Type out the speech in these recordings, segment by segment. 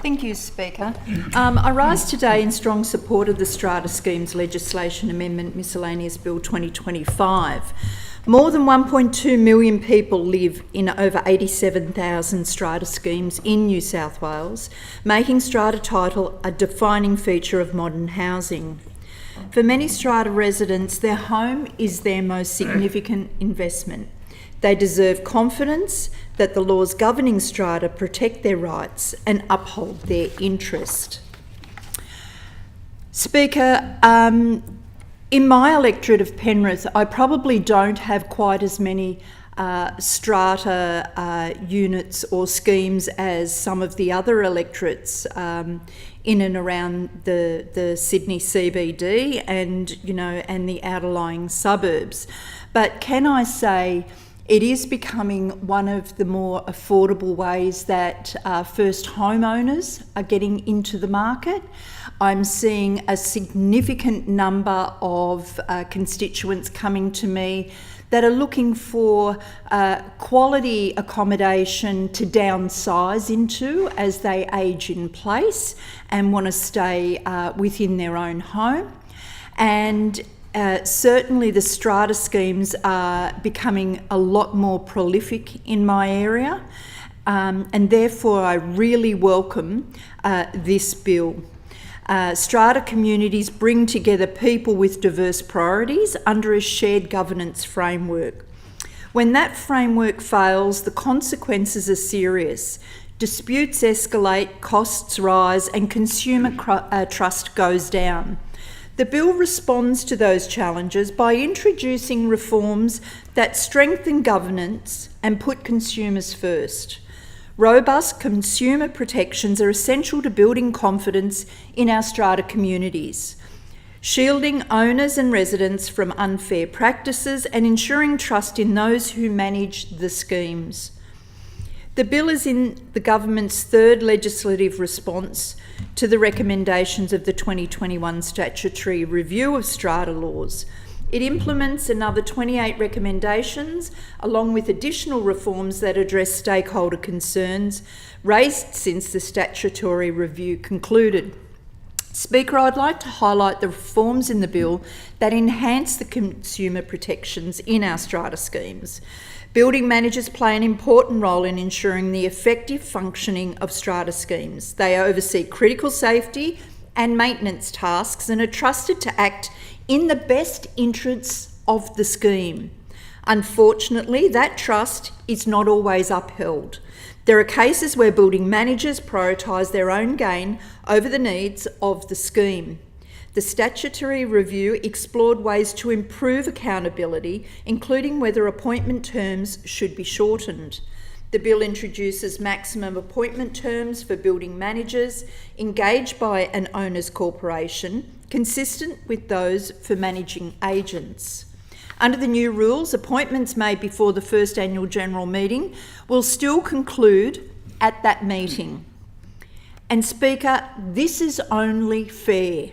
Thank you, Speaker. I rise today in strong support of the Strata Schemes Legislation Amendment Miscellaneous Bill 2025. More than 1.2 million people live in over 87,000 strata schemes in New South Wales, making strata title a defining feature of modern housing. For many strata residents, their home is their most significant investment. They deserve confidence that the laws governing strata protect their rights and uphold their interest. Speaker, in my electorate of Penrith, I probably don't have quite as many strata units or schemes as some of the other electorates in and around the Sydney CBD and the outlying suburbs. But can I say it is becoming one of the more affordable ways that first homeowners are getting into the market. I'm seeing a significant number of constituents coming to me that are looking for quality accommodation to downsize into as they age in place and want to stay within their own home. And certainly the strata schemes are becoming a lot more prolific in my area, and therefore I really welcome this bill. Strata communities bring together people with diverse priorities under a shared governance framework. When that framework fails, the consequences are serious. Disputes escalate, costs rise, and consumer trust goes down. The bill responds to those challenges by introducing reforms that strengthen governance and put consumers first. Robust consumer protections are essential to building confidence in our strata communities, shielding owners and residents from unfair practices and ensuring trust in those who manage the schemes. The bill is in the government's third legislative response to the recommendations of the 2021 statutory review of strata laws. It implements another 28 recommendations, along with additional reforms that address stakeholder concerns raised since the statutory review concluded. Speaker, I'd like to highlight the reforms in the bill that enhance the consumer protections in our strata schemes. Building managers play an important role in ensuring the effective functioning of strata schemes. They oversee critical safety and maintenance tasks and are trusted to act in the best interests of the scheme. Unfortunately, that trust is not always upheld. There are cases where building managers prioritise their own gain over the needs of the scheme. The statutory review explored ways to improve accountability, including whether appointment terms should be shortened. The bill introduces maximum appointment terms for building managers engaged by an owners' corporation, consistent with those for managing agents. Under the new rules, appointments made before the first annual general meeting will still conclude at that meeting. And Speaker, this is only fair.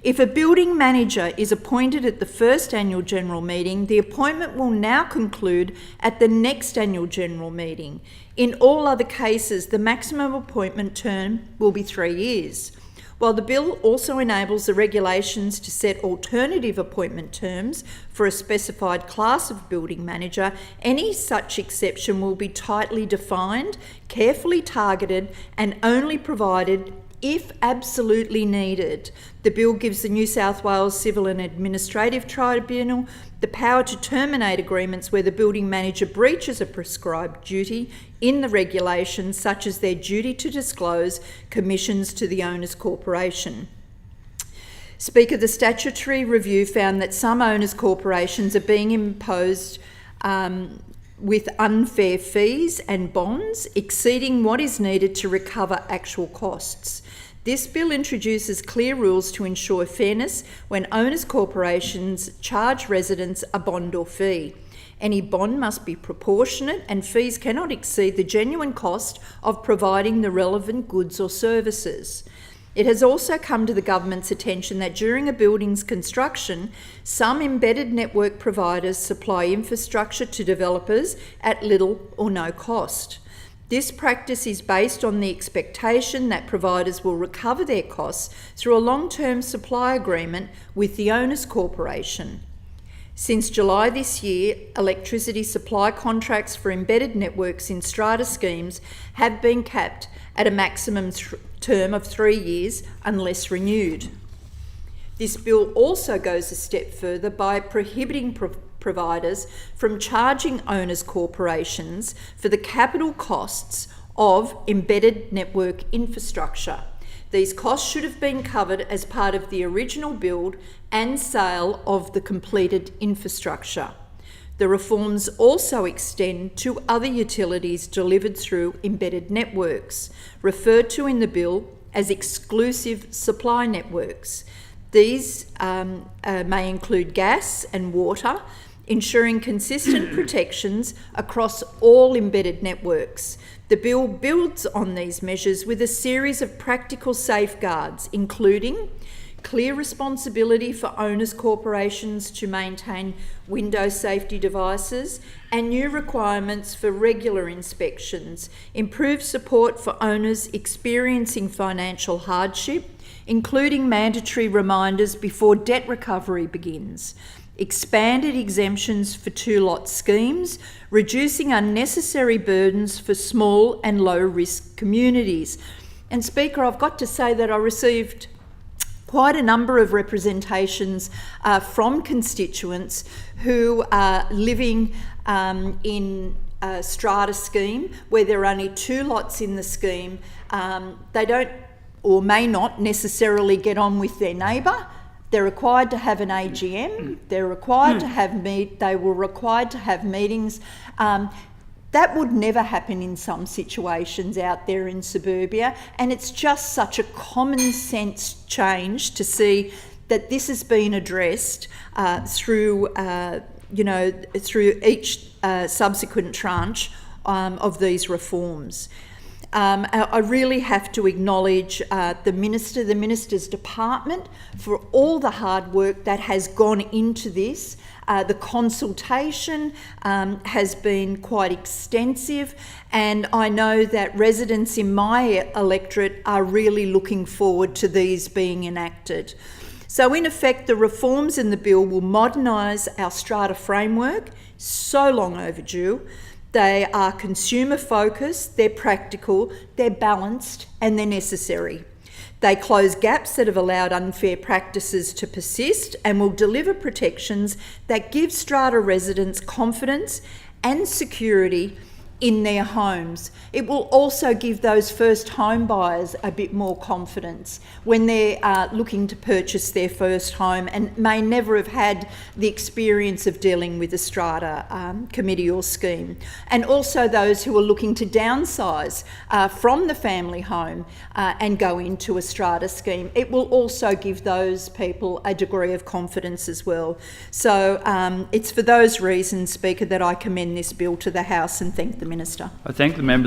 If a building manager is appointed at the first annual general meeting, the appointment will now conclude at the next annual general meeting. In all other cases, the maximum appointment term will be 3 years. While the bill also enables the regulations to set alternative appointment terms for a specified class of building manager, any such exception will be tightly defined, carefully targeted, and only provided if absolutely needed. The bill gives the New South Wales Civil and Administrative Tribunal the power to terminate agreements where the building manager breaches a prescribed duty in the regulations, such as their duty to disclose commissions to the owners' corporation. Speaker, the statutory review found that some owners' corporations are being imposed with unfair fees and bonds exceeding what is needed to recover actual costs. This bill introduces clear rules to ensure fairness when owners' corporations charge residents a bond or fee. Any bond must be proportionate and fees cannot exceed the genuine cost of providing the relevant goods or services. It has also come to the government's attention that during a building's construction, some embedded network providers supply infrastructure to developers at little or no cost. This practice is based on the expectation that providers will recover their costs through a long-term supply agreement with the owners' corporation. Since July this year, electricity supply contracts for embedded networks in strata schemes have been capped at a maximum term of 3 years unless renewed. This bill also goes a step further by prohibiting providers from charging owners' corporations for the capital costs of embedded network infrastructure. These costs should have been covered as part of the original build and sale of the completed infrastructure. The reforms also extend to other utilities delivered through embedded networks, referred to in the bill as exclusive supply networks. These may include gas and water, ensuring consistent protections across all embedded networks. The bill builds on these measures with a series of practical safeguards, including clear responsibility for owners' corporations to maintain window safety devices and new requirements for regular inspections, improved support for owners experiencing financial hardship, including mandatory reminders before debt recovery begins, expanded exemptions for two-lot schemes, reducing unnecessary burdens for small and low-risk communities. And Speaker, I've got to say that I received quite a number of representations from constituents who are living in a strata scheme where there are only 2 lots in the scheme. They don't or may not necessarily get on with their neighbour. They're required to have an AGM. They're required to have they were required to have meetings. That would never happen in some situations out there in suburbia, and it's just such a common sense change to see that this has been addressed through each subsequent tranche of these reforms. I really have to acknowledge the Minister's department for all the hard work that has gone into this. The consultation has been quite extensive, and I know that residents in my electorate are really looking forward to these being enacted. So in effect, the reforms in the bill will modernise our strata framework, so long overdue. They are consumer focused, they're practical, they're balanced, and they're necessary. They close gaps that have allowed unfair practices to persist and will deliver protections that give strata residents confidence and security in their homes. It will also give those first home buyers a bit more confidence when they're looking to purchase their first home and may never have had the experience of dealing with a strata committee or scheme. And also those who are looking to downsize from the family home and go into a strata scheme. It will also give those people a degree of confidence as well. So it's for those reasons, Speaker, that I commend this bill to the House and thank the Minister. I thank the member.